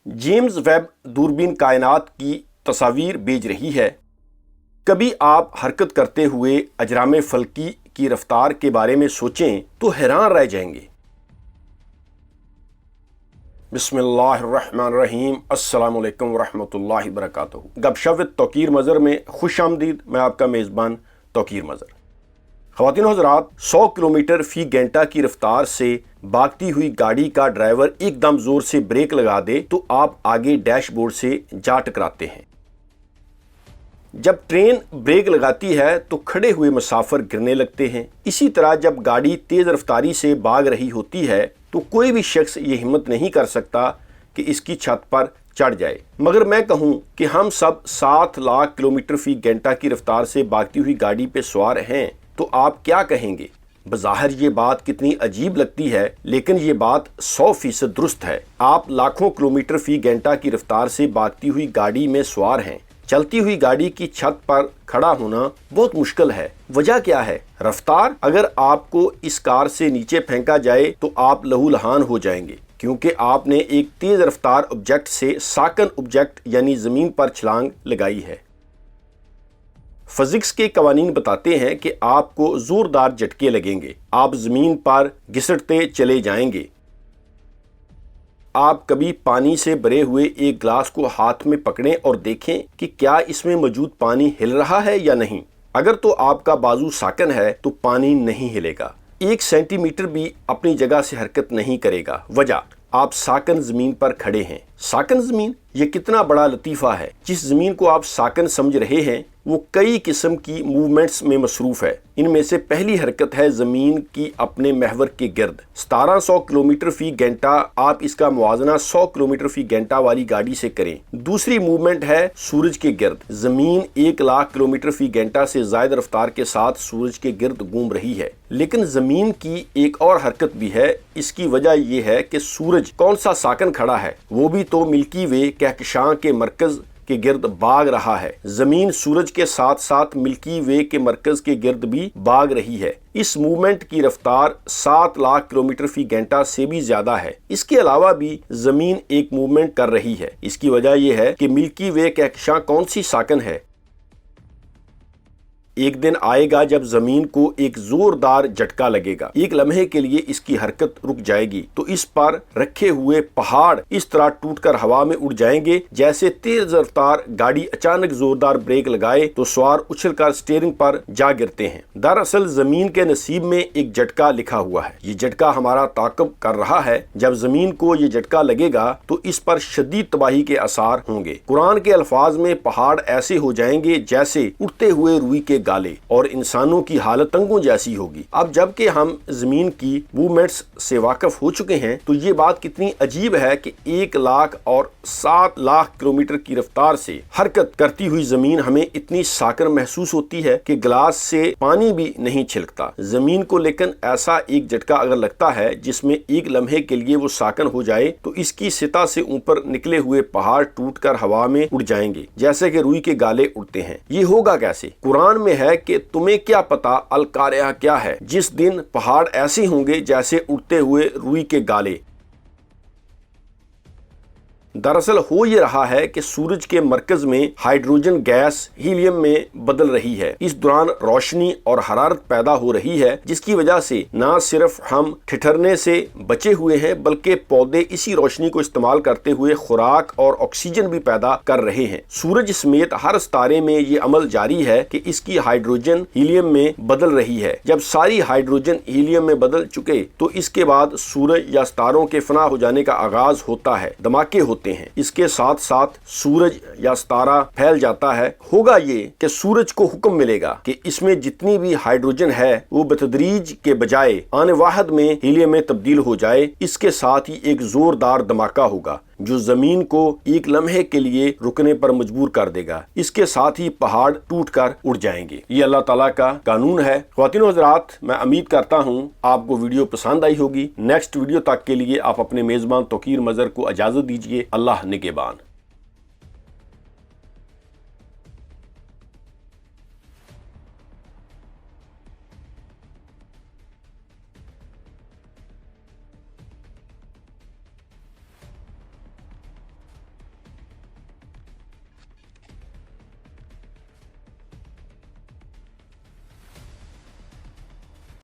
James Webb दूरबीन कायनात की तस्वीर भेज रही है। कभी आप हरकत करते हुए अजराम फल्की की रफ्तार के बारे में सोचें तो हैरान रह जाएंगे। बिस्मिल्लाहिर्रहमानिर्रहीम, अस्सलामु अलैकुम वरहमतुल्लाहि वबरकातुहू। गपशप विद तौकीर मज़र में खुश आमदीद। मैं आपका मेज़बान तौकीर मज़र। ख़वातीन व हज़रात, 100 किलोमीटर फ़ी घंटा की रफ्तार से भागती हुई गाड़ी का ड्राइवर एकदम ज़ोर से ब्रेक लगा दे तो आप आगे डैशबोर्ड से जा टकराते हैं। जब ट्रेन ब्रेक लगाती है तो खड़े हुए मुसाफिर गिरने लगते हैं। इसी तरह जब गाड़ी तेज़ रफ्तारी से भाग रही होती है तो कोई भी शख्स ये हिम्मत नहीं कर सकता कि इसकी छत पर चढ़ जाए। मगर मैं कहूँ कि हम सब 7 लाख किलोमीटर फ़ी घंटा की रफ्तार से भागती हुई गाड़ी पे सवार हैं तो आप क्या कहेंगे? बज़ाहिर ये बात कितनी अजीब लगती है, लेकिन ये बात 100% दुरुस्त है। आप लाखों किलोमीटर फ़ी घंटा की रफ्तार से भागती हुई गाड़ी में सवार हैं। चलती हुई गाड़ी की छत पर खड़ा होना बहुत मुश्किल है। वजह क्या है? रफ्तार। अगर आपको इस कार से नीचे फेंका जाए तो आप लहूलुहान हो जाएंगे, क्योंकि आपने एक तेज रफ्तार ऑब्जेक्ट से साकन ऑब्जेक्ट यानी ज़मीन पर छलांग लगाई है। फिजिक्स के कवानीन बताते हैं कि आपको जोरदार झटके लगेंगे, आप ज़मीन पर घिसटते चले जाएंगे। आप कभी पानी से भरे हुए एक ग्लास को हाथ में पकड़ें और देखें कि क्या इसमें मौजूद पानी हिल रहा है या नहीं। अगर तो आपका बाजू साकन है तो पानी नहीं हिलेगा, 1 सेंटीमीटर भी अपनी जगह से हरकत नहीं करेगा। वजह, आप साकन ज़मीन पर खड़े हैं। साकन ज़मीन, ये कितना बड़ा लतीफ़ा है। जिस ज़मीन को आप साकन समझ रहे हैं वो कई किस्म की मूवमेंट्स में मसरूफ़ है। इनमें से पहली हरकत है ज़मीन की अपने महवर के गिर्द। 1700 किलोमीटर फ़ी घंटा, आप इसका मुआजना 100 किलोमीटर फ़ी घंटा वाली गाड़ी से करें। दूसरी मूवमेंट है सूरज के गिर्द। ज़मीन 1 लाख किलोमीटर फ़ी घंटा से ज़ायद रफ्तार के साथ सूरज के गिर्द घूम रही है। लेकिन ज़मीन की एक और हरकत भी है। इसकी वजह यह है कि सूरज कौन सा साकन खड़ा है, वो भी तो मिल्की वे कहकशां के मरकज़ के गिर्द भाग रहा है। जमीन सूरज के साथ साथ मिल्की वे के मरकज के गिर्द भी भाग रही है। इस मूवमेंट की रफ्तार 7 लाख किलोमीटर फ़ी घंटा से भी ज्यादा है। इसके अलावा भी जमीन एक मूवमेंट कर रही है। इसकी वजह यह है कि मिल्की वे कहकशां कौन सी साकन है। एक दिन आएगा जब जमीन को एक जोरदार झटका लगेगा। एक लम्हे के लिए इसकी हरकत रुक जाएगी तो इस पर रखे हुए पहाड़ इस तरह टूटकर हवा में उड़ जाएंगे जैसे तेज रफ्तार गाड़ी अचानक जोरदार ब्रेक लगाए तो सवार उछलकर स्टीयरिंग पर जा गिरते हैं। दरअसल जमीन के नसीब में एक झटका लिखा हुआ है। ये झटका हमारा ताक़ुब कर रहा है। जब जमीन को ये झटका लगेगा तो इस पर शदीद तबाही के आसार होंगे। कुरान के अल्फाज में पहाड़ ऐसे हो जाएंगे जैसे उड़ते हुए रुई के गाले और इंसानों की हालत तंगों जैसी होगी। अब जबकि हम जमीन की मूवमेंट्स से वाकिफ हो चुके हैं तो ये बात कितनी अजीब है कि 1 लाख और 7 लाख किलोमीटर की रफ्तार से हरकत करती हुई जमीन हमें इतनी साकन महसूस होती है कि गिलास से पानी भी नहीं छिलकता। जमीन को लेकिन ऐसा एक झटका अगर लगता है जिसमें एक लम्हे के लिए वो साकन हो जाए तो इसकी सतह से ऊपर निकले हुए पहाड़ टूटकर हवा में उड़ जाएंगे जैसे कि रुई के गाले उड़ते हैं। ये होगा कैसे? कुरान में है कि तुम्हें क्या पता अल कारिया क्या है, जिस दिन पहाड़ ऐसे होंगे जैसे उड़ते हुए रुई के गाले। दरअसल हो ये रहा है कि सूरज के मरकज में हाइड्रोजन गैस हीलियम में बदल रही है। इस दौरान रोशनी और हरारत पैदा हो रही है जिसकी वजह से न सिर्फ हम ठिठुरने से बचे हुए हैं बल्कि पौधे इसी रोशनी को इस्तेमाल करते हुए खुराक और ऑक्सीजन भी पैदा कर रहे हैं। सूरज समेत हर सितारे में ये अमल जारी है कि इसकी हाइड्रोजन हीलियम में बदल रही है। जब सारी हाइड्रोजन हीलियम में बदल चुके तो इसके बाद सूरज या सितारों के फना हो जाने का आगाज होता है। धमाके होते हैं। इसके साथ साथ सूरज या सितारा फैल जाता है। होगा ये कि सूरज को हुक्म मिलेगा कि इसमें जितनी भी हाइड्रोजन है वो बतदरीज के बजाय आने वाहद में हीलियम में तब्दील हो जाए। इसके साथ ही एक जोरदार धमाका होगा जो जमीन को एक लम्हे के लिए रुकने पर मजबूर कर देगा। इसके साथ ही पहाड़ टूटकर उड़ जाएंगे। ये अल्लाह ताला का कानून है। ख्वातीन व हज़रात, मैं उम्मीद करता हूँ आपको वीडियो पसंद आई होगी। नेक्स्ट वीडियो तक के लिए आप अपने मेज़बान तौकीर मज़र को इजाज़त दीजिए। अल्लाह निगहबान।